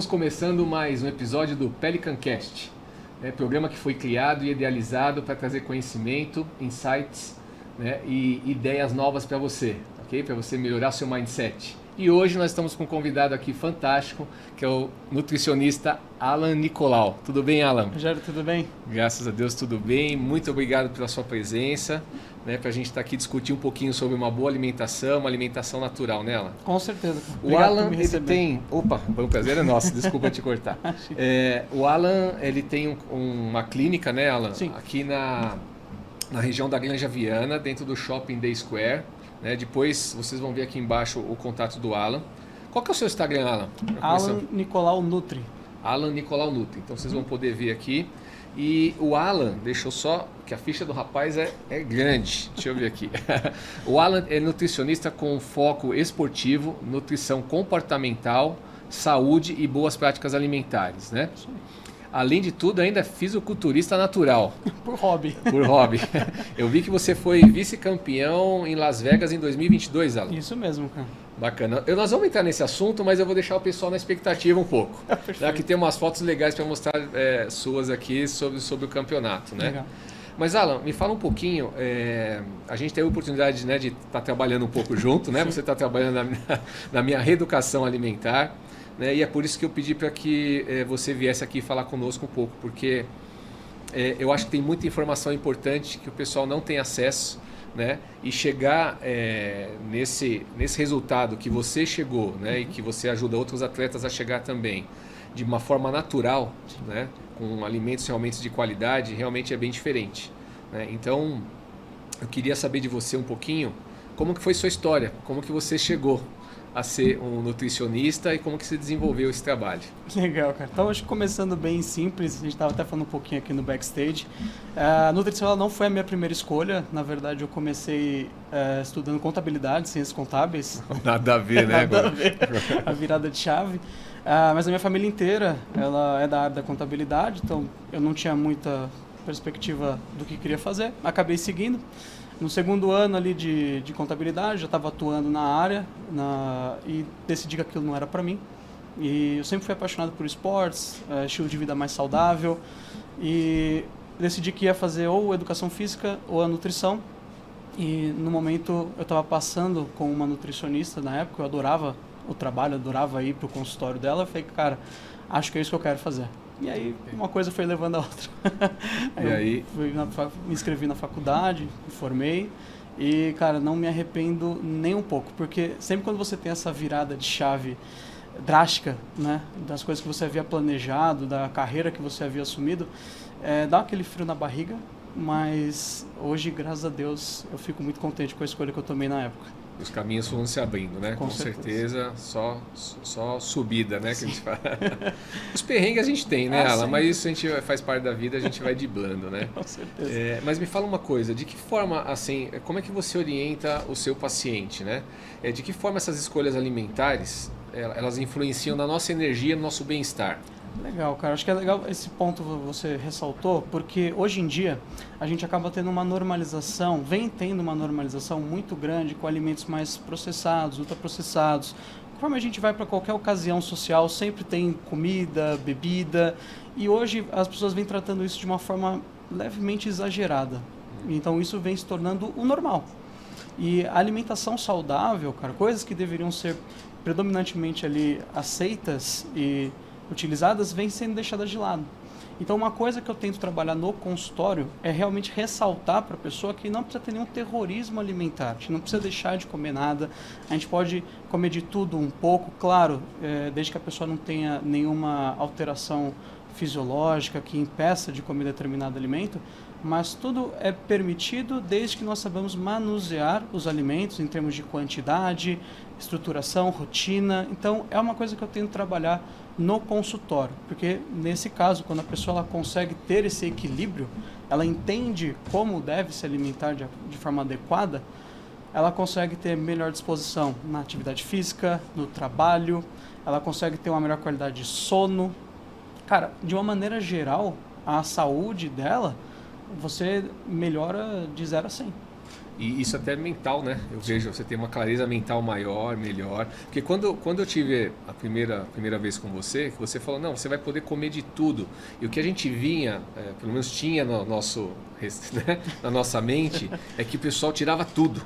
Estamos começando mais um episódio do Pelican Cast, programa que foi criado e idealizado para trazer conhecimento, insights, e ideias novas para você, ok? Para você melhorar seu mindset. E hoje nós estamos com um convidado aqui fantástico, que é o nutricionista Alan Nicolau. Tudo bem, Alan? Rogério, tudo bem? Graças a Deus, tudo bem. Muito obrigado pela sua presença, para a gente estar aqui discutir um pouquinho sobre uma boa alimentação, uma alimentação natural, né, Alan? Com certeza. O Alan, ele tem... Opa, o prazer é nosso, desculpa te cortar. O Alan, ele tem uma clínica, né, Alan? Sim. Aqui na região da Granja Viana, dentro do Shopping Day Square. Depois vocês vão ver aqui embaixo o contato do Alan. Qual que é o seu Instagram, Alan? Alan Nicolau Nutri. Alan Nicolau Nutri. Então vocês vão poder ver aqui. E o Alan, deixa eu só, que a ficha do rapaz é grande. Deixa eu ver aqui. O Alan é nutricionista com foco esportivo, nutrição comportamental, saúde e boas práticas alimentares, né? Além de tudo, ainda é fisiculturista natural. Por hobby. Por hobby. Eu vi que você foi vice-campeão em Las Vegas em 2022, Alan. Isso mesmo, cara. Bacana. Nós vamos entrar nesse assunto, mas eu vou deixar o pessoal na expectativa um pouco. Perfeito. Que tem umas fotos legais para mostrar suas aqui sobre o campeonato, né? Legal. Mas, Alan, me fala um pouquinho. A gente teve a oportunidade, de estar trabalhando um pouco junto, né? Você está trabalhando na minha reeducação alimentar. E é por isso que eu pedi para que você viesse aqui falar conosco um pouco, porque eu acho que tem muita informação importante que o pessoal não tem acesso, e chegar nesse resultado que você chegou, e que você ajuda outros atletas a chegar também, de uma forma natural, com alimentos realmente de qualidade, realmente é bem diferente. Então, eu queria saber de você um pouquinho como que foi sua história, como que você chegou a ser um nutricionista e como que você desenvolveu esse trabalho. Legal, cara. Então, acho que começando bem simples, a gente estava até falando um pouquinho aqui no backstage. A nutrição ela não foi a minha primeira escolha. Na verdade, eu comecei estudando contabilidade, ciências contábeis. Nada a ver, né? Nada a ver. A virada de chave. Mas a minha família inteira, ela é da área da contabilidade, então eu não tinha muita perspectiva do que queria fazer. Acabei seguindo. No segundo ano ali de contabilidade, já estava atuando na área e decidi que aquilo não era para mim. E eu sempre fui apaixonado por esportes, estilo de vida mais saudável, e decidi que ia fazer ou educação física ou a nutrição. E no momento eu estava passando com uma nutricionista na época, eu adorava o trabalho, adorava ir para o consultório dela. Eu falei, cara, acho que é isso que eu quero fazer. E aí uma coisa foi levando a outra. aí me inscrevi na faculdade, me formei e, cara, não me arrependo nem um pouco, porque sempre quando você tem essa virada de chave drástica, das coisas que você havia planejado, da carreira que você havia assumido, dá aquele frio na barriga, mas hoje, graças a Deus, eu fico muito contente com a escolha que eu tomei na época. Os caminhos vão se abrindo, né? Com certeza, só subida, né? Que a gente fala. Os perrengues a gente tem, né, Alan? Mas isso a gente faz parte da vida, a gente vai driblando, né? Com certeza. Mas me fala uma coisa, de que forma, assim, como é que você orienta o seu paciente, né? De que forma essas escolhas alimentares, elas influenciam na nossa energia, no nosso bem-estar? Legal, cara. Acho que é legal esse ponto que você ressaltou, porque hoje em dia a gente acaba tendo uma normalização, vem tendo uma normalização muito grande com alimentos mais processados, ultraprocessados. Conforme a gente vai para qualquer ocasião social, sempre tem comida, bebida, e hoje as pessoas vêm tratando isso de uma forma levemente exagerada. Então isso vem se tornando o normal. E a alimentação saudável, cara, coisas que deveriam ser predominantemente ali aceitas e utilizadas, vêm sendo deixadas de lado. Então, uma coisa que eu tento trabalhar no consultório é realmente ressaltar para a pessoa que não precisa ter nenhum terrorismo alimentar, a gente não precisa deixar de comer nada, a gente pode comer de tudo um pouco, claro, desde que a pessoa não tenha nenhuma alteração fisiológica que impeça de comer determinado alimento, mas tudo é permitido desde que nós saibamos manusear os alimentos em termos de quantidade, estruturação, rotina. Então, é uma coisa que eu tento trabalhar no consultório, porque nesse caso, quando a pessoa ela consegue ter esse equilíbrio, ela entende como deve se alimentar de forma adequada, ela consegue ter melhor disposição na atividade física, no trabalho, ela consegue ter uma melhor qualidade de sono. Cara, de uma maneira geral, a saúde dela, você melhora de 0 a 100. E isso até é mental, né? Eu vejo, você tem uma clareza mental maior, melhor. Porque quando eu tive a primeira vez com você, que você falou, não, você vai poder comer de tudo. E o que a gente vinha, pelo menos tinha no nosso, né, na nossa mente, é que o pessoal tirava tudo.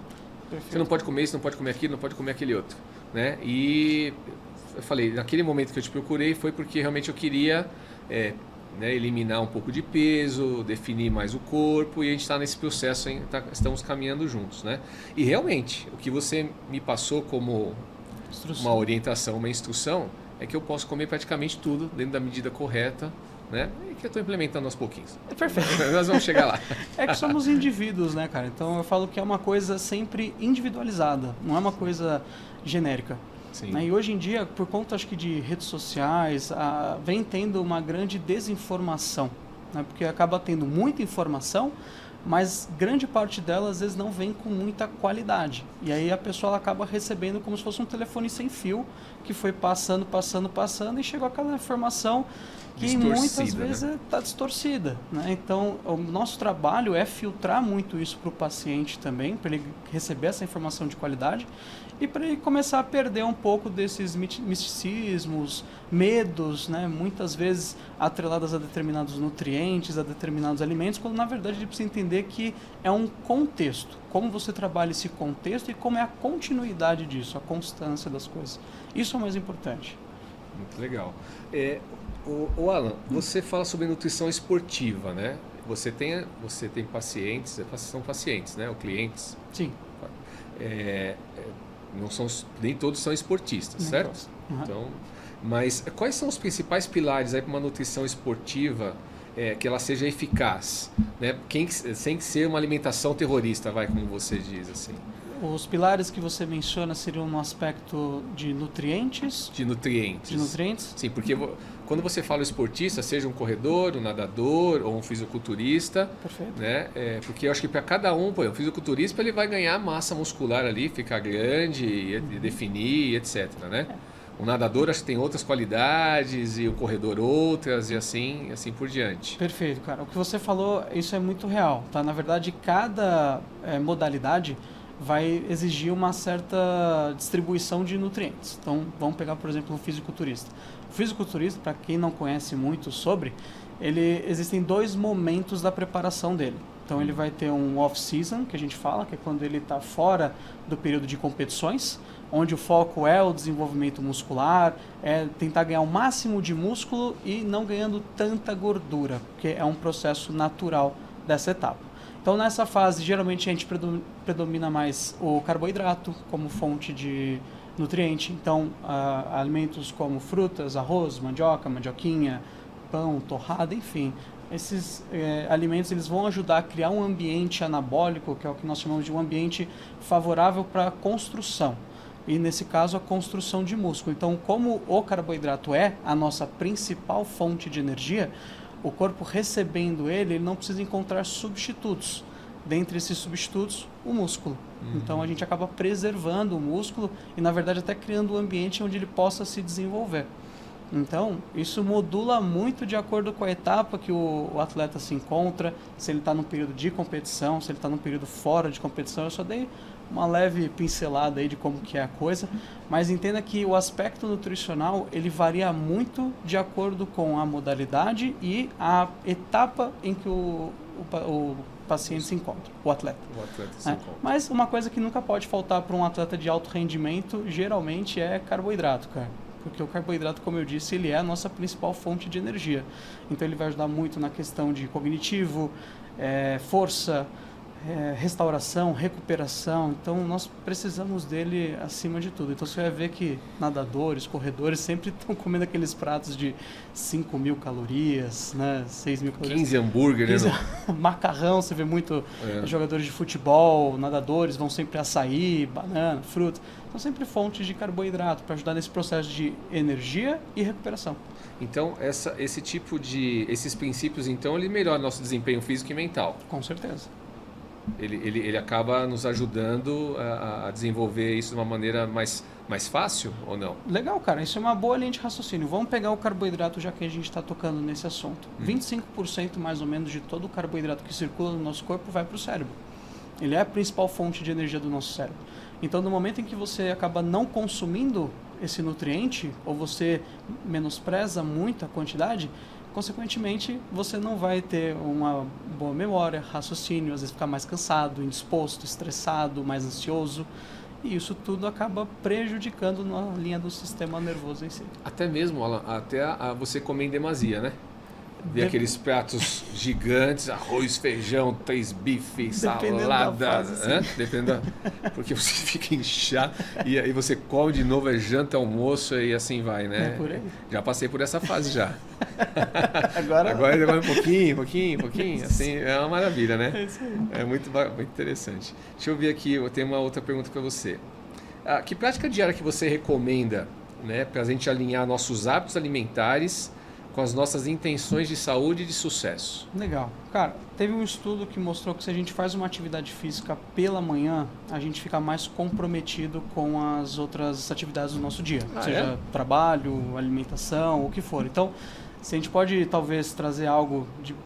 Perfeito. Você não pode comer isso, não pode comer aquilo, não pode comer aquele outro. Né? E eu falei, naquele momento que eu te procurei foi porque realmente eu queria né, eliminar um pouco de peso, definir mais o corpo, e a gente está nesse processo, estamos caminhando juntos. Né? E realmente, o que você me passou como uma orientação, uma instrução, é que eu posso comer praticamente tudo dentro da medida correta, né? E que eu estou implementando aos pouquinhos. Perfeito. Nós vamos chegar lá. É que somos indivíduos, né, cara? Então eu falo que é uma coisa sempre individualizada, não é uma coisa genérica. Sim. Né? E hoje em dia, por conta acho que de redes sociais, vem tendo uma grande desinformação, né? Porque acaba tendo muita informação, mas grande parte dela às vezes não vem com muita qualidade. E aí a pessoa ela acaba recebendo como se fosse um telefone sem fio, que foi passando e chegou aquela informação que muitas vezes está distorcida. Né? Então, o nosso trabalho é filtrar muito isso para o paciente também, para ele receber essa informação de qualidade e para ele começar a perder um pouco desses misticismos, medos, né? Muitas vezes atreladas a determinados nutrientes, a determinados alimentos, quando na verdade ele precisa entender que é um contexto. Como você trabalha esse contexto e como é a continuidade disso, a constância das coisas. Isso é o mais importante. Muito legal. O Alan, você fala sobre nutrição esportiva, né? Você tem pacientes, são pacientes, né? Ou clientes? Sim. Não são, nem todos são esportistas, Nem certo? todos. Uhum. Então, mas quais são os principais pilares aí para uma nutrição esportiva que ela seja eficaz, né? Sem ser uma alimentação terrorista, como você diz assim. Os pilares que você menciona seriam no aspecto de nutrientes? De nutrientes. De nutrientes? Sim, porque quando você fala esportista, seja um corredor, um nadador ou um fisiculturista, perfeito, né? Porque eu acho que para cada um, o fisiculturista ele vai ganhar massa muscular ali, ficar grande, e definir, etc. Né? O nadador acho que tem outras qualidades e o corredor outras e assim por diante. Perfeito, cara. O que você falou, isso é muito real, tá? Na verdade, cada modalidade vai exigir uma certa distribuição de nutrientes. Então, vamos pegar, por exemplo, um fisiculturista. O fisiculturista, para quem não conhece muito sobre, existem 2 momentos da preparação dele. Então, ele vai ter um off-season, que a gente fala, que é quando ele está fora do período de competições, onde o foco é o desenvolvimento muscular, é tentar ganhar o máximo de músculo e não ganhando tanta gordura, porque é um processo natural dessa etapa. Então, nessa fase, geralmente a gente predomina mais o carboidrato como fonte de nutriente. Então, alimentos como frutas, arroz, mandioquinha, pão, torrada, enfim. Esses alimentos eles vão ajudar a criar um ambiente anabólico, que é o que nós chamamos de um ambiente favorável para a construção. E, nesse caso, a construção de músculo. Então, como o carboidrato é a nossa principal fonte de energia, o corpo recebendo ele não precisa encontrar substitutos. Dentre esses substitutos, o músculo. Então a gente acaba preservando o músculo e na verdade até criando um ambiente onde ele possa se desenvolver. Então isso modula muito de acordo com a etapa que o atleta se encontra, se ele está num período de competição, se ele está num período fora de competição. Eu só dei uma leve pincelada aí de como que é a coisa, mas entenda que o aspecto nutricional ele varia muito de acordo com a modalidade e a etapa em que o paciente se encontra, o atleta. Se encontra. Mas uma coisa que nunca pode faltar para um atleta de alto rendimento geralmente é carboidrato, cara. Porque o carboidrato, como eu disse, ele é a nossa principal fonte de energia. Então ele vai ajudar muito na questão de cognitivo, força, restauração, recuperação. Então nós precisamos dele acima de tudo. Então você vai ver que nadadores, corredores sempre estão comendo aqueles pratos de 5.000 calorias, né? 6.000 calorias. 15 hambúrguer, 15... né? Macarrão, você vê muito jogadores de futebol, nadadores vão sempre açaí, banana, fruta. São sempre fontes de carboidrato para ajudar nesse processo de energia e recuperação. Então, esses princípios, então, ele melhora nosso desempenho físico e mental. Com certeza. Ele acaba nos ajudando a desenvolver isso de uma maneira mais fácil ou não? Legal, cara. Isso é uma boa linha de raciocínio. Vamos pegar o carboidrato, já que a gente está tocando nesse assunto. 25% mais ou menos de todo o carboidrato que circula no nosso corpo vai para o cérebro. Ele é a principal fonte de energia do nosso cérebro. Então, no momento em que você acaba não consumindo esse nutriente, ou você menospreza muito a quantidade, consequentemente, você não vai ter uma boa memória, raciocínio, às vezes ficar mais cansado, indisposto, estressado, mais ansioso. E isso tudo acaba prejudicando na linha do sistema nervoso em si. Até mesmo, Alan, você comer em demasia, né? Ver aqueles pratos gigantes, arroz, feijão, 3 bifes, salada, dependendo porque você fica inchado e aí você come de novo, é janta, almoço e assim vai, né? É por aí. Já passei por essa fase já. Agora demora um pouquinho, assim, é uma maravilha, né? É isso aí. É muito interessante. Deixa eu ver aqui, eu tenho uma outra pergunta para você. Que prática diária que você recomenda, né, para a gente alinhar nossos hábitos alimentares com as nossas intenções de saúde e de sucesso? Legal. Cara, teve um estudo que mostrou que se a gente faz uma atividade física pela manhã, a gente fica mais comprometido com as outras atividades do nosso dia. Seja trabalho, alimentação, o que for. Então, se a gente pode talvez trazer algo de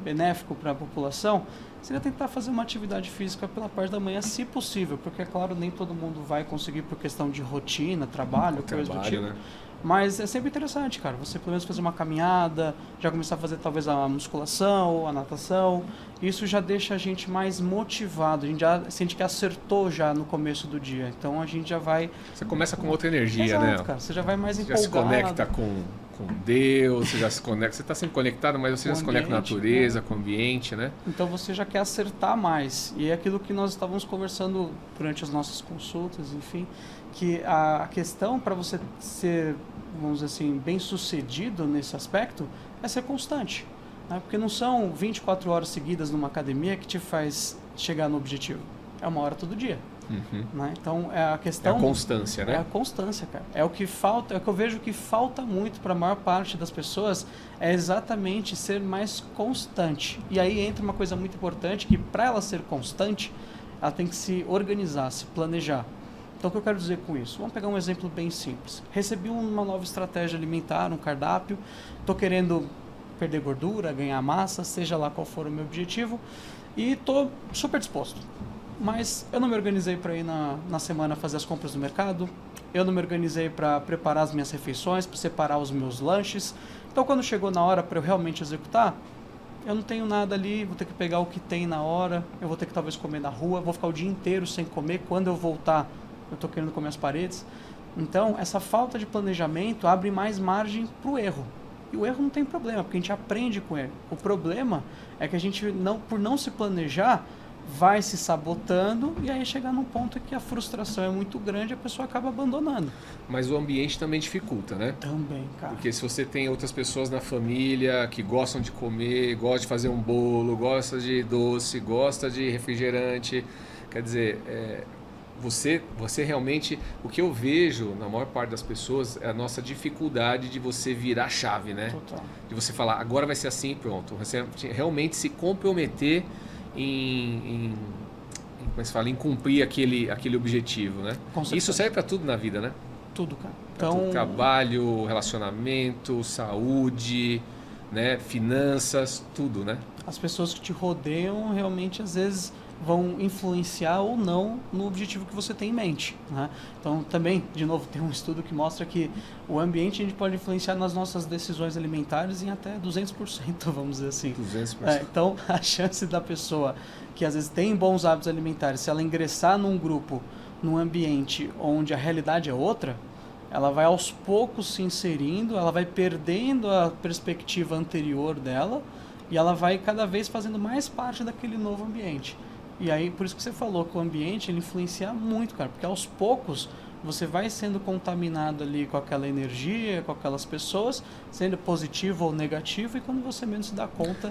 benéfico para a população, seria tentar fazer uma atividade física pela parte da manhã, se possível. Porque, é claro, nem todo mundo vai conseguir por questão de rotina, trabalho, coisa do tipo. Né? Mas é sempre interessante, cara, você pelo menos fazer uma caminhada, já começar a fazer talvez a musculação, a natação, isso já deixa a gente mais motivado, a gente já sente que acertou já no começo do dia, então a gente já vai... Você começa com outra energia, Exato, né? Cara, você já vai mais empolgado. Já se conecta com Deus, você já se conecta, você está sempre conectado, mas você já se conecta com a natureza, com o ambiente, né? Então você já quer acertar mais, e é aquilo que nós estávamos conversando durante as nossas consultas, enfim, que a questão para você ser, vamos dizer assim, bem sucedido nesse aspecto é ser constante, né? Porque não são 24 horas seguidas numa academia que te faz chegar no objetivo, é uma hora todo dia. Né? Então é a questão... É a constância, né? É a constância, cara. É o que falta, é o que eu vejo que falta muito para a maior parte das pessoas, é exatamente ser mais constante. E aí entra uma coisa muito importante, que para ela ser constante, ela tem que se organizar, se planejar. Então o que eu quero dizer com isso? Vamos pegar um exemplo bem simples. Recebi uma nova estratégia alimentar, um cardápio, estou querendo perder gordura, ganhar massa, seja lá qual for o meu objetivo, e estou super disposto. Mas eu não me organizei para ir na semana fazer as compras do mercado, eu não me organizei para preparar as minhas refeições, para separar os meus lanches. Então quando chegou na hora para eu realmente executar, eu não tenho nada ali, vou ter que pegar o que tem na hora, eu vou ter que talvez comer na rua, vou ficar o dia inteiro sem comer, quando eu voltar eu estou querendo comer as paredes. Então essa falta de planejamento abre mais margem para o erro. E o erro não tem problema, porque a gente aprende com ele. O problema é que a gente, por não se planejar, vai se sabotando e aí chegar num ponto que a frustração é muito grande e a pessoa acaba abandonando. Mas o ambiente também dificulta, né? Também, cara. Porque se você tem outras pessoas na família que gostam de comer, gostam de fazer um bolo, gosta de doce, gosta de refrigerante, quer dizer, você realmente, o que eu vejo na maior parte das pessoas é a nossa dificuldade de você virar a chave, né? Total. De você falar, agora vai ser assim, pronto. Você realmente se comprometer como se fala, em cumprir aquele objetivo, né? Isso serve para tudo na vida, né? Tudo, cara. Então, trabalho, relacionamento, saúde, né? Finanças, tudo, né? As pessoas que te rodeiam realmente às vezes vão influenciar ou não no objetivo que você tem em mente, né? Então também, de novo, tem um estudo que mostra que o ambiente a gente pode influenciar nas nossas decisões alimentares em até 200%, vamos dizer assim. 200%. Então a chance da pessoa que às vezes tem bons hábitos alimentares, se ela ingressar num grupo, num ambiente onde a realidade é outra, ela vai aos poucos se inserindo, ela vai perdendo a perspectiva anterior dela e ela vai cada vez fazendo mais parte daquele novo ambiente. E aí, por isso que você falou que o ambiente ele influencia muito, cara, porque aos poucos você vai sendo contaminado ali com aquela energia, com aquelas pessoas, sendo positivo ou negativo, e quando você menos se dá conta,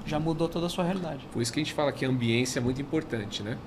já mudou toda a sua realidade. Por isso que a gente fala que a ambiência é muito importante, né?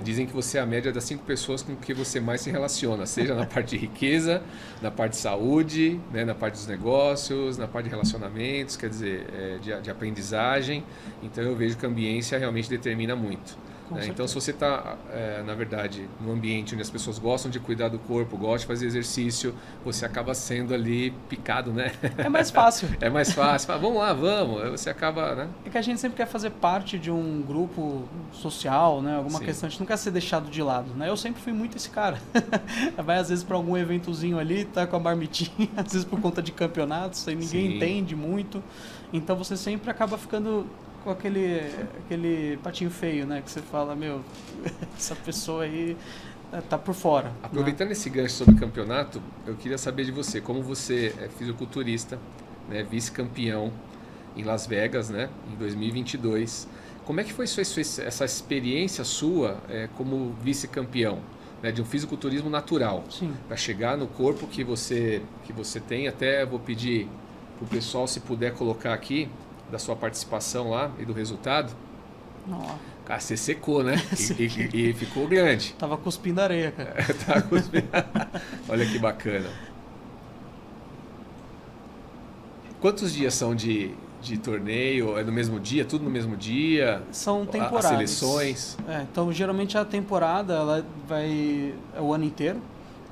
Dizem que você é a média das 5 pessoas com que você mais se relaciona, seja na parte de riqueza, na parte de saúde, né, na parte dos negócios, na parte de relacionamentos, quer dizer, de aprendizagem. Então eu vejo que a ambiência realmente determina muito. Né? Então, se você está, na verdade, num ambiente onde as pessoas gostam de cuidar do corpo, gostam de fazer exercício, você acaba sendo ali picado, né? É mais fácil. É mais fácil. Fala, vamos lá, vamos. Aí você acaba, né? É que a gente sempre quer fazer parte de um grupo social, né? Alguma questão, a gente não quer ser deixado de lado, né? Eu sempre fui muito esse cara. Vai às vezes para algum eventozinho ali, tá com a marmitinha, às vezes por conta de campeonatos, aí ninguém entende muito. Então você sempre acaba ficando com aquele patinho feio, né? Que você fala, meu, essa pessoa aí tá por fora. Aproveitando, né, esse gancho sobre campeonato, eu queria saber de você, como você é fisiculturista, né, vice-campeão em Las Vegas, né, em 2022. Como é que foi essa experiência sua como vice-campeão, né, de um fisiculturismo natural? Para chegar no corpo que você tem. Até vou pedir para o pessoal, se puder colocar aqui, da sua participação lá e do resultado. Nossa. Cara, você secou, né? E ficou grande. Tava cuspindo areia, cara. Tava cuspindo. Olha que bacana. Quantos dias são de torneio? É no mesmo dia? Tudo no mesmo dia? São temporadas. As seleções? Então, geralmente a temporada ela vai o ano inteiro.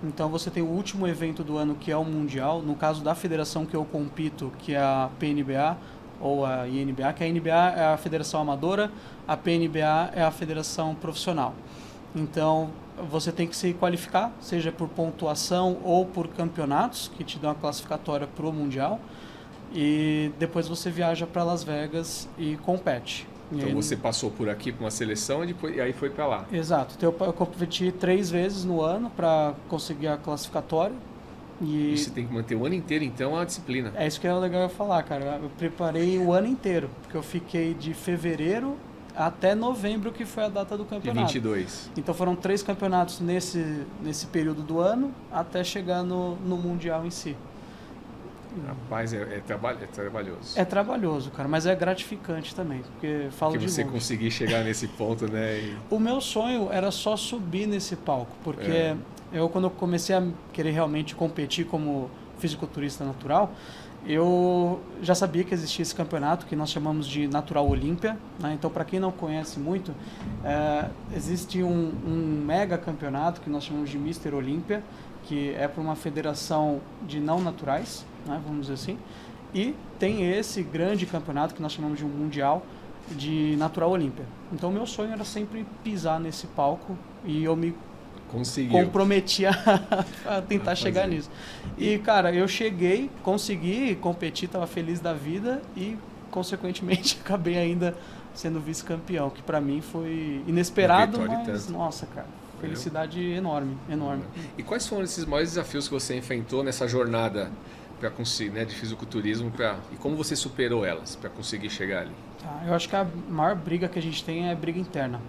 Então, você tem o último evento do ano, que é o Mundial. No caso da federação que eu compito, que é a PNBA ou a INBA, que a INBA é a federação amadora, a PNBA é a federação profissional. Então, você tem que se qualificar, seja por pontuação ou por campeonatos, que te dão a classificatória para o Mundial. E depois você viaja para Las Vegas e compete. Então você passou por aqui para uma seleção e aí foi para lá. Exato. Então eu competi 3 vezes no ano para conseguir a classificatória. E você tem que manter o ano inteiro, então, a disciplina. É isso que é legal eu falar, cara. Eu preparei o ano inteiro, porque eu fiquei de fevereiro até novembro, que foi a data do campeonato. De 22. Então foram 3 campeonatos nesse período do ano, até chegar no Mundial em si. Rapaz, é trabalhoso. É trabalhoso, cara, mas é gratificante também, porque falo de você longe. Conseguir chegar nesse ponto, né? O meu sonho era só subir nesse palco, porque quando eu comecei a querer realmente competir como fisiculturista natural, eu já sabia que existia esse campeonato que nós chamamos de Natural Olímpia, né? Então, para quem não conhece muito, existe um mega campeonato que nós chamamos de Mr. Olímpia, que é para uma federação de não naturais, né, vamos dizer assim, e tem esse grande campeonato que nós chamamos de um Mundial de Natural Olímpia. Então, meu sonho era sempre pisar nesse palco e eu me comprometi a tentar chegar nisso. E, cara, eu cheguei, consegui competir, estava feliz da vida e, consequentemente, acabei ainda sendo vice-campeão, que para mim foi inesperado, mas, nossa, cara, felicidade enorme. E quais foram esses maiores desafios que você enfrentou nessa jornada para conseguir, né, de fisiculturismo, e como você superou elas para conseguir chegar ali? Eu acho que a maior briga que a gente tem é briga interna.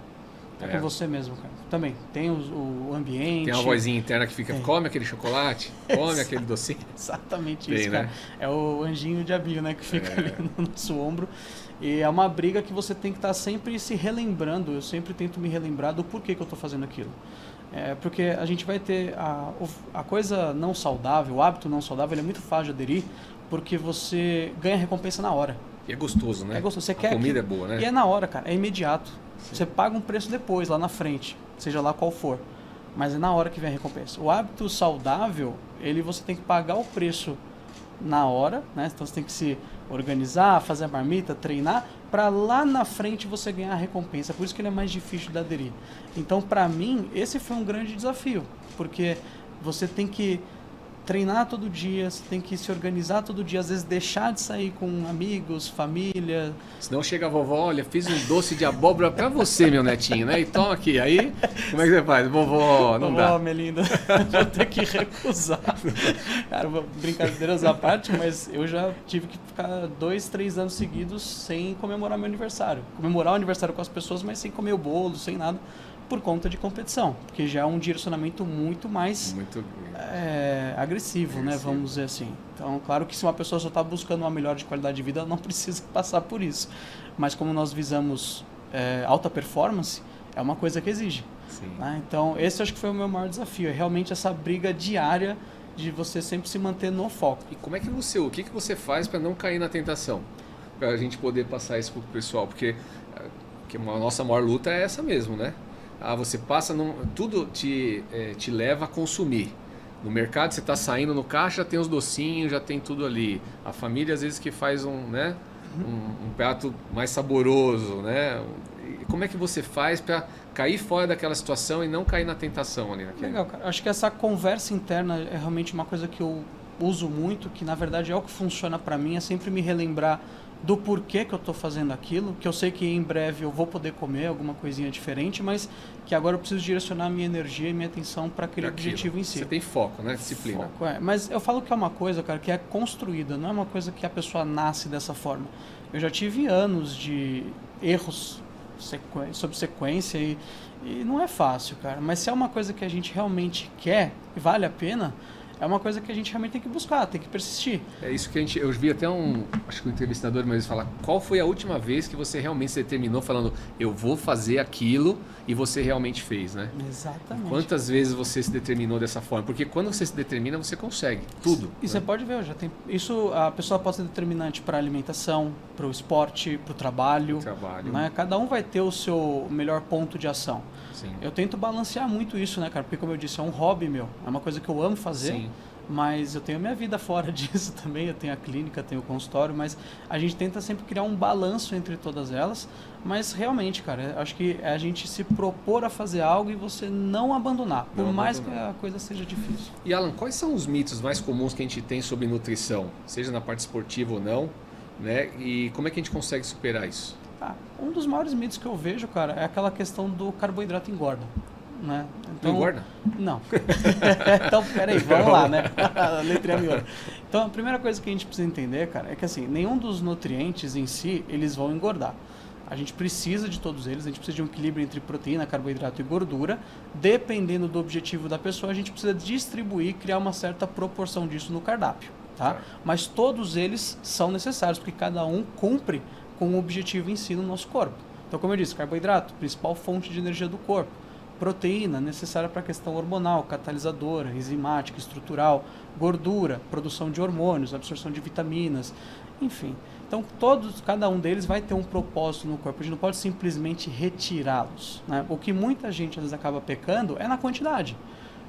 Com você mesmo, cara. Também. Tem o ambiente. Tem uma vozinha interna que fica, come aquele chocolate, come aquele docinho. Exatamente isso, cara. Né? É o anjinho diabinho, né, que fica ali no nosso ombro. E é uma briga que você tem que estar sempre se relembrando. Eu sempre tento me relembrar do porquê que eu estou fazendo aquilo. Porque a gente vai ter a coisa não saudável, o hábito não saudável, ele é muito fácil de aderir, porque você ganha recompensa na hora. E é gostoso, né? É gostoso. A comida é boa, né? E é na hora, cara. É imediato. Sim. Você paga um preço depois, lá na frente, seja lá qual for. Mas é na hora que vem a recompensa. O hábito saudável, você tem que pagar o preço na hora, né? Então você tem que se organizar, fazer a marmita, treinar, para lá na frente você ganhar a recompensa. Por isso que ele é mais difícil de aderir. Então, para mim, esse foi um grande desafio, porque você tem que treinar todo dia, você tem que se organizar todo dia, às vezes deixar de sair com amigos, família. Senão chega a vovó, olha, fiz um doce de abóbora para você, meu netinho, né? E toma aqui. Aí, como é que você faz? Vovó, não dá. Vovó, minha linda, vou ter que recusar. Cara, brincadeiras à parte, mas eu já tive que ficar 2, 3 anos seguidos sem comemorar meu aniversário. Comemorar o aniversário com as pessoas, mas sem comer o bolo, sem nada, por conta de competição, porque já é um direcionamento muito mais agressivo, né? Vamos dizer assim. Então, claro que se uma pessoa só está buscando uma melhora de qualidade de vida, ela não precisa passar por isso. Mas como nós visamos alta performance, é uma coisa que exige. Né? Então, esse acho que foi o meu maior desafio, é realmente essa briga diária de você sempre se manter no foco. E como é que o que você faz para não cair na tentação? Para a gente poder passar isso para o pessoal, porque que a nossa maior luta é essa mesmo, né? Você passa, tudo te leva a consumir. No mercado você está saindo no caixa, já tem os docinhos, já tem tudo ali. A família às vezes que faz um prato mais saboroso, né? E como é que você faz para cair fora daquela situação e não cair na tentação ali naquele... Legal, cara. Acho que essa conversa interna é realmente uma coisa que eu uso muito, que na verdade é o que funciona para mim, é sempre me relembrar do porquê que eu estou fazendo aquilo, que eu sei que em breve eu vou poder comer alguma coisinha diferente, mas que agora eu preciso direcionar a minha energia e minha atenção para aquele objetivo em si. Você tem foco, né? Disciplina. Foco, Mas eu falo que é uma coisa, cara, que é construída, não é uma coisa que a pessoa nasce dessa forma. Eu já tive anos de erros sob sequência e não é fácil, cara. Mas se é uma coisa que a gente realmente quer e vale a pena, é uma coisa que a gente realmente tem que buscar, tem que persistir. É isso que eu vi até acho que um entrevistador uma vez falar, qual foi a última vez que você realmente se determinou falando, eu vou fazer aquilo, e você realmente fez, né? Exatamente. Quantas vezes você se determinou dessa forma? Porque quando você se determina, você consegue tudo. E você pode ver, já tem isso, a pessoa pode ser determinante para a alimentação, para o esporte, para o trabalho. Né? Cada um vai ter o seu melhor ponto de ação. Sim. Eu tento balancear muito isso, né, cara? Porque, como eu disse, é um hobby meu. É uma coisa que eu amo fazer. Sim. Mas eu tenho minha vida fora disso também. Eu tenho a clínica, tenho o consultório. Mas a gente tenta sempre criar um balanço entre todas elas. Mas, realmente, cara, acho que é a gente se propor a fazer algo e você não abandonar. Por mais que a coisa seja difícil. E, Alan, quais são os mitos mais comuns que a gente tem sobre nutrição? Seja na parte esportiva ou não, né? E como é que a gente consegue superar isso? Um dos maiores mitos que eu vejo, cara, é aquela questão do carboidrato engorda. Né? Então, não engorda? Não. Então, peraí, vamos lá, né? Letrinha miúda. Então, a primeira coisa que a gente precisa entender, cara, é que assim, nenhum dos nutrientes em si, eles vão engordar. A gente precisa de todos eles, a gente precisa de um equilíbrio entre proteína, carboidrato e gordura. Dependendo do objetivo da pessoa, a gente precisa distribuir, criar uma certa proporção disso no cardápio. Tá? Mas todos eles são necessários, porque cada um cumpre com o objetivo em si no nosso corpo. Então, como eu disse, carboidrato, principal fonte de energia do corpo. Proteína, necessária para a questão hormonal, catalisadora, enzimática, estrutural. Gordura, produção de hormônios, absorção de vitaminas, enfim. Então, cada um deles vai ter um propósito no corpo. A gente não pode simplesmente retirá-los. Né? O que muita gente às vezes acaba pecando é na quantidade.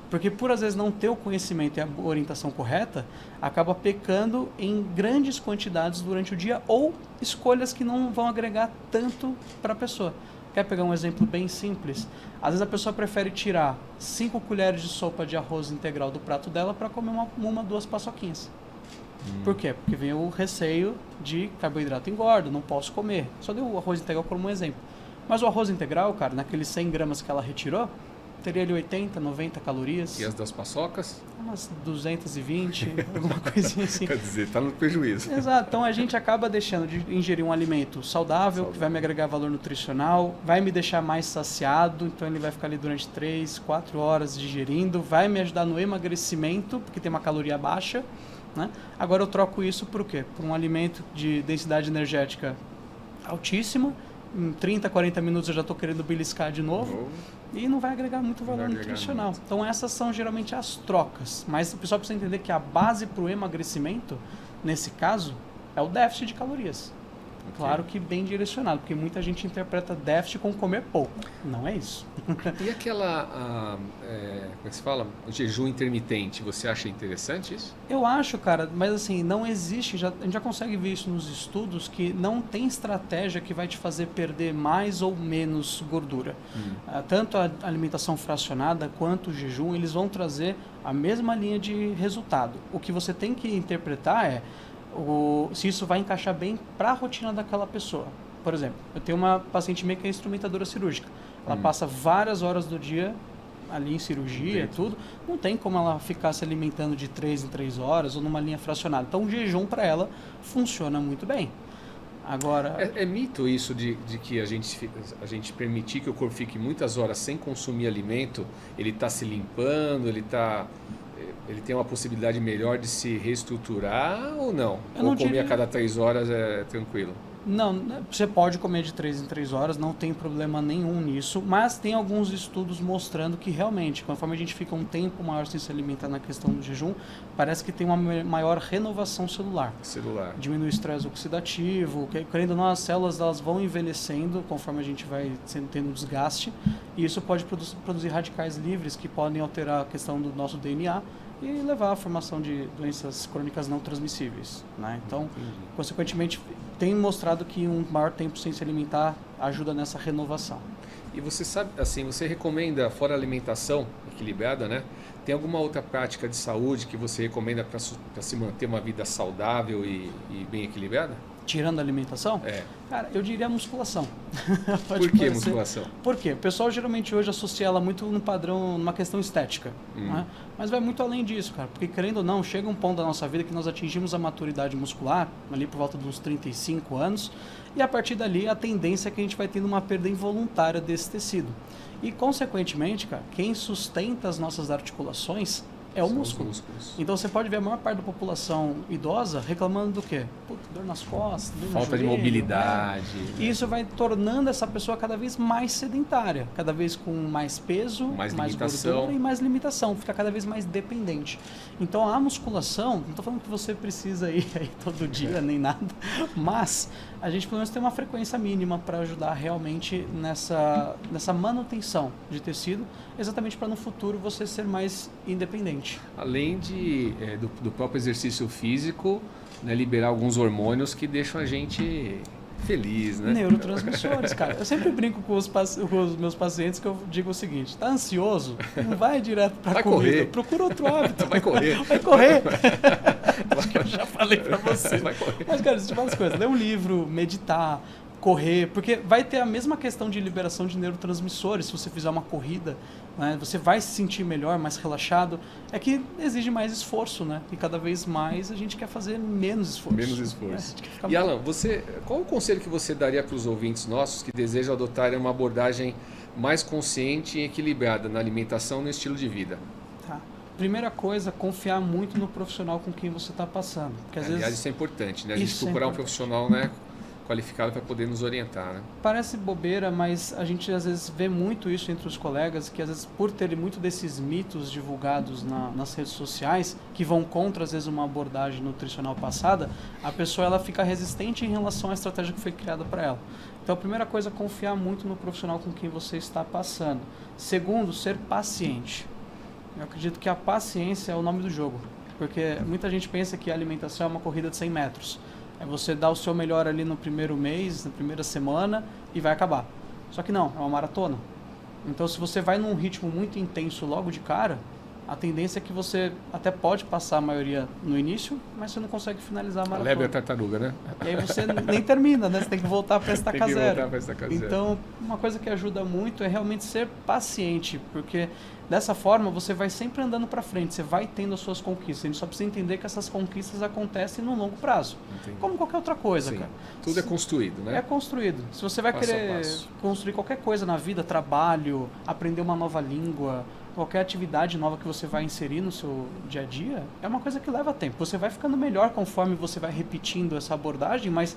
Porque por às vezes não ter o conhecimento e a orientação correta, acaba pecando em grandes quantidades durante o dia ou escolhas que não vão agregar tanto para a pessoa. Quer pegar um exemplo bem simples? Às vezes a pessoa prefere tirar 5 colheres de sopa de arroz integral do prato dela para comer uma, 2 paçoquinhas. Por quê? Porque vem o receio de carboidrato engorda, não posso comer. Só dei o arroz integral como um exemplo. Mas o arroz integral, cara, naqueles 100 gramas que ela retirou, teria ali 80, 90 calorias. E as das paçocas? Umas 220, alguma coisinha assim. Quer dizer, tá no prejuízo. Exato. Então a gente acaba deixando de ingerir um alimento saudável, que vai me agregar valor nutricional, vai me deixar mais saciado, então ele vai ficar ali durante 3, 4 horas digerindo, vai me ajudar no emagrecimento, porque tem uma caloria baixa. Né? Agora eu troco isso por quê? Por um alimento de densidade energética altíssima. Em 30, 40 minutos eu já estou querendo beliscar de novo. E não vai agregar muito valor nutricional. Então essas são geralmente as trocas. Mas o pessoal precisa entender que a base para o emagrecimento, nesse caso, é o déficit de calorias. Claro que bem direcionado, porque muita gente interpreta déficit com comer pouco. Não é isso. E aquela, como é que se fala? O jejum intermitente, você acha interessante isso? Eu acho, cara, mas assim, não existe, a gente já consegue ver isso nos estudos, que não tem estratégia que vai te fazer perder mais ou menos gordura. Tanto a alimentação fracionada quanto o jejum, eles vão trazer a mesma linha de resultado. O que você tem que interpretar é se isso vai encaixar bem para a rotina daquela pessoa. Por exemplo, eu tenho uma paciente minha que é instrumentadora cirúrgica. Ela passa várias horas do dia ali em cirurgia, tudo. Não tem como ela ficar se alimentando de 3 em 3 horas ou numa linha fracionada. Então, o jejum para ela funciona muito bem. Agora... É mito isso de que a gente permitir que o corpo fique muitas horas sem consumir alimento, ele está se limpando, ele tem uma possibilidade melhor de se reestruturar ou não? Ou comer a cada 3 horas é tranquilo? Não, você pode comer de 3 em 3 horas, não tem problema nenhum nisso, mas tem alguns estudos mostrando que realmente, conforme a gente fica um tempo maior sem se alimentar na questão do jejum, parece que tem uma maior renovação celular. Diminui o estresse oxidativo, querendo ou não, as células elas vão envelhecendo conforme a gente vai tendo desgaste, e isso pode produzir radicais livres que podem alterar a questão do nosso DNA, e levar à formação de doenças crônicas não transmissíveis, né? Então, consequentemente, tem mostrado que um maior tempo sem se alimentar ajuda nessa renovação. E você sabe, assim, você recomenda, fora a alimentação equilibrada, né? Tem alguma outra prática de saúde que você recomenda para se manter uma vida saudável e bem equilibrada? Tirando a alimentação? Cara, eu diria musculação. Por que musculação? Por quê? O pessoal geralmente hoje associa ela muito no padrão, numa questão estética. Né? Mas vai muito além disso, cara. Porque, querendo ou não, chega um ponto da nossa vida que nós atingimos a maturidade muscular, ali por volta dos 35 anos, e a partir dali a tendência é que a gente vai tendo uma perda involuntária desse tecido. E, consequentemente, cara, quem sustenta as nossas articulações é o músculo. Então você pode ver a maior parte da população idosa reclamando do quê? Puta, dor nas costas, dor no falta joelho, de mobilidade. E isso vai tornando essa pessoa cada vez mais sedentária, cada vez com mais peso, mais gordura e mais limitação, fica cada vez mais dependente. Então a musculação, não estou falando que você precisa ir aí todo dia nem nada, mas a gente pelo menos tem uma frequência mínima para ajudar realmente nessa manutenção de tecido, exatamente para no futuro você ser mais independente. Além do próprio exercício físico, né, liberar alguns hormônios que deixam a gente feliz, né? Neurotransmissores, cara. Eu sempre brinco com os meus pacientes que eu digo o seguinte: tá ansioso? Não vai direto pra corrida. Procura outro hábito. Vai correr. Vai correr. Acho que eu já falei pra você. Vai correr. Mas, cara, existe várias coisas. Ler um livro, meditar, correr, porque vai ter a mesma questão de liberação de neurotransmissores se você fizer uma corrida, né? Você vai se sentir melhor, mais relaxado. É que exige mais esforço, né? E cada vez mais a gente quer fazer menos esforço. Menos esforço. E Alan, qual o conselho que você daria para os ouvintes nossos que desejam adotarem uma abordagem mais consciente e equilibrada na alimentação e no estilo de vida? Tá. Primeira coisa, confiar muito no profissional com quem você está passando. Porque, às vezes, isso é importante, né? A gente procurar um profissional, né, qualificado para poder nos orientar, né? Parece bobeira, mas a gente às vezes vê muito isso entre os colegas, que às vezes por terem muito desses mitos divulgados nas redes sociais, que vão contra às vezes uma abordagem nutricional passada, a pessoa ela fica resistente em relação à estratégia que foi criada para ela. Então a primeira coisa é confiar muito no profissional com quem você está passando. Segundo, ser paciente. Eu acredito que a paciência é o nome do jogo, porque muita gente pensa que a alimentação é uma corrida de 100 metros. É você dar o seu melhor ali no primeiro mês, na primeira semana e vai acabar. Só que não, é uma maratona. Então se você vai num ritmo muito intenso logo de cara, a tendência é que você até pode passar a maioria no início, mas você não consegue finalizar a maratona. A lebre é a tartaruga, né? E aí você nem termina, né? Você tem que voltar para estaca zero. Então, uma coisa que ajuda muito é realmente ser paciente, porque dessa forma você vai sempre andando para frente, você vai tendo as suas conquistas. A gente só precisa entender que essas conquistas acontecem no longo prazo. Entendi. Como qualquer outra coisa, cara. Tudo é construído, né? É construído. Se você vai querer construir qualquer coisa na vida, trabalho, aprender uma nova língua, qualquer atividade nova que você vai inserir no seu dia a dia, é uma coisa que leva tempo. Você vai ficando melhor conforme você vai repetindo essa abordagem, mas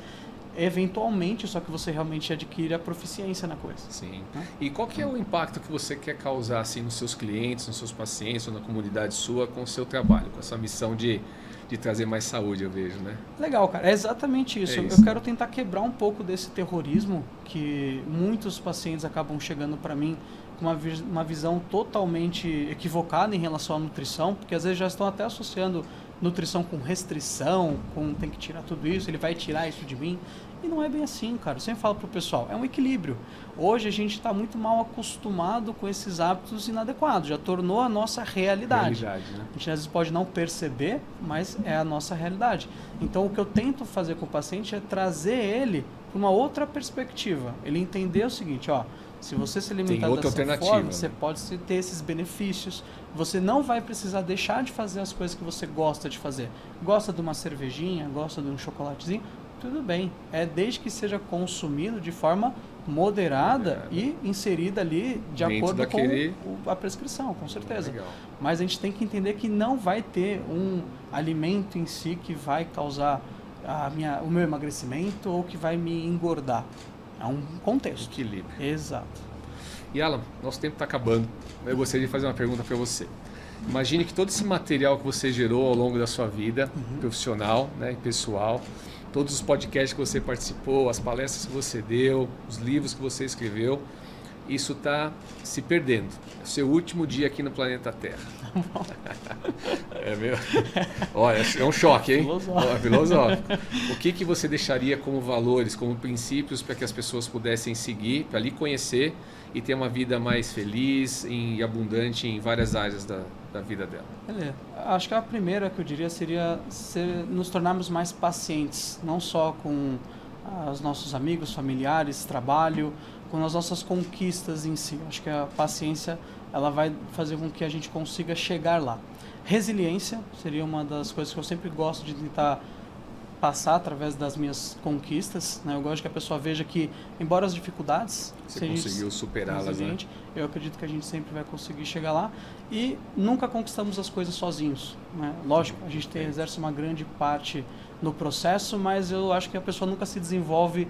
eventualmente só que você realmente adquire a proficiência na coisa. Sim. E qual que é o impacto que você quer causar assim, nos seus clientes, nos seus pacientes ou na comunidade sua com o seu trabalho, com essa missão de trazer mais saúde, eu vejo, né? Legal, cara. É exatamente isso. Eu quero tentar quebrar um pouco desse terrorismo que muitos pacientes acabam chegando para mim com uma visão totalmente equivocada em relação à nutrição, porque às vezes já estão até associando nutrição com restrição, com tem que tirar tudo isso, ele vai tirar isso de mim. E não é bem assim, cara. Eu sempre falo pro pessoal, é um equilíbrio. Hoje a gente está muito mal acostumado com esses hábitos inadequados, já tornou a nossa realidade. Né? A gente às vezes pode não perceber, mas é a nossa realidade. Então o que eu tento fazer com o paciente é trazer ele para uma outra perspectiva. Ele entender o seguinte, ó, se você se alimentar dessa forma, você pode ter esses benefícios. Você não vai precisar deixar de fazer as coisas que você gosta de fazer. Gosta de uma cervejinha, gosta de um chocolatezinho, tudo bem. É desde que seja consumido de forma moderada e inserida ali de acordo com a prescrição, com certeza. Legal. Mas a gente tem que entender que não vai ter um alimento em si que vai causar o meu emagrecimento ou que vai me engordar. É um contexto. Equilíbrio. Exato. E Alan, nosso tempo está acabando. Eu gostaria de fazer uma pergunta para você. Imagine que todo esse material que você gerou ao longo da sua vida, profissional, né, e pessoal, todos os podcasts que você participou, as palestras que você deu, os livros que você escreveu, isso está se perdendo. É o seu último dia aqui no planeta Terra. É meu. Olha, é um choque, hein? Filosófico. O que você deixaria como valores, como princípios para que as pessoas pudessem seguir, para lhe conhecer e ter uma vida mais feliz e abundante em várias áreas da vida dela? Acho que a primeira que eu diria seria nos tornarmos mais pacientes, não só com os nossos amigos, familiares, trabalho, com as nossas conquistas em si. Acho que a paciência ela vai fazer com que a gente consiga chegar lá. Resiliência seria uma das coisas que eu sempre gosto de tentar passar através das minhas conquistas, né? Eu gosto que a pessoa veja que, embora as dificuldades... Você conseguiu superá-las, né? Eu acredito que a gente sempre vai conseguir chegar lá e nunca conquistamos as coisas sozinhos, né? Lógico, a gente exerce uma grande parte no processo, mas eu acho que a pessoa nunca se desenvolve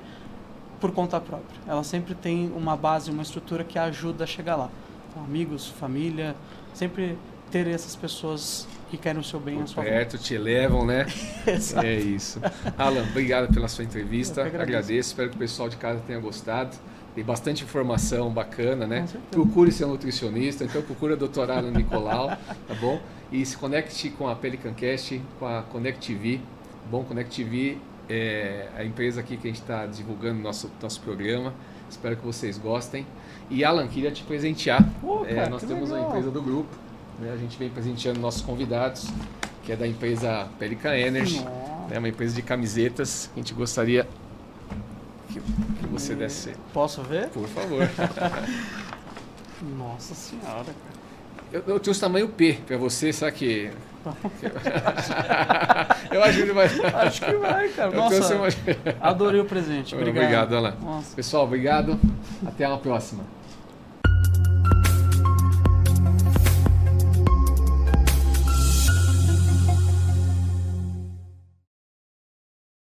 por conta própria. Ela sempre tem uma base, uma estrutura que a ajuda a chegar lá. Então, amigos, família, sempre ter essas pessoas que querem o seu bem a sua perto, te elevam, né? Exato. É isso. Alan, obrigado pela sua entrevista. Agradeço, espero que o pessoal de casa tenha gostado. Tem bastante informação bacana, né? Procure ser um nutricionista, então procura a doutora Alan Nicolau, tá bom? E se conecte com a Pelicancast, com a Connect TV. Bom, Connect TV é a empresa aqui que a gente está divulgando nosso programa. Espero que vocês gostem. E Alan, queria te presentear. Nós temos uma empresa do grupo, né? A gente vem presenteando nossos convidados, que é da empresa Pelican Energy, né? Uma empresa de camisetas. A gente gostaria que você desse. Posso ver? Por favor. Nossa senhora, cara. Eu trouxe tamanho P para você, sabe que... Eu acho que ele vai. Acho que vai, cara. Nossa, adorei o presente. Obrigado. Obrigado, Alan. Nossa. Pessoal, obrigado. Até a próxima.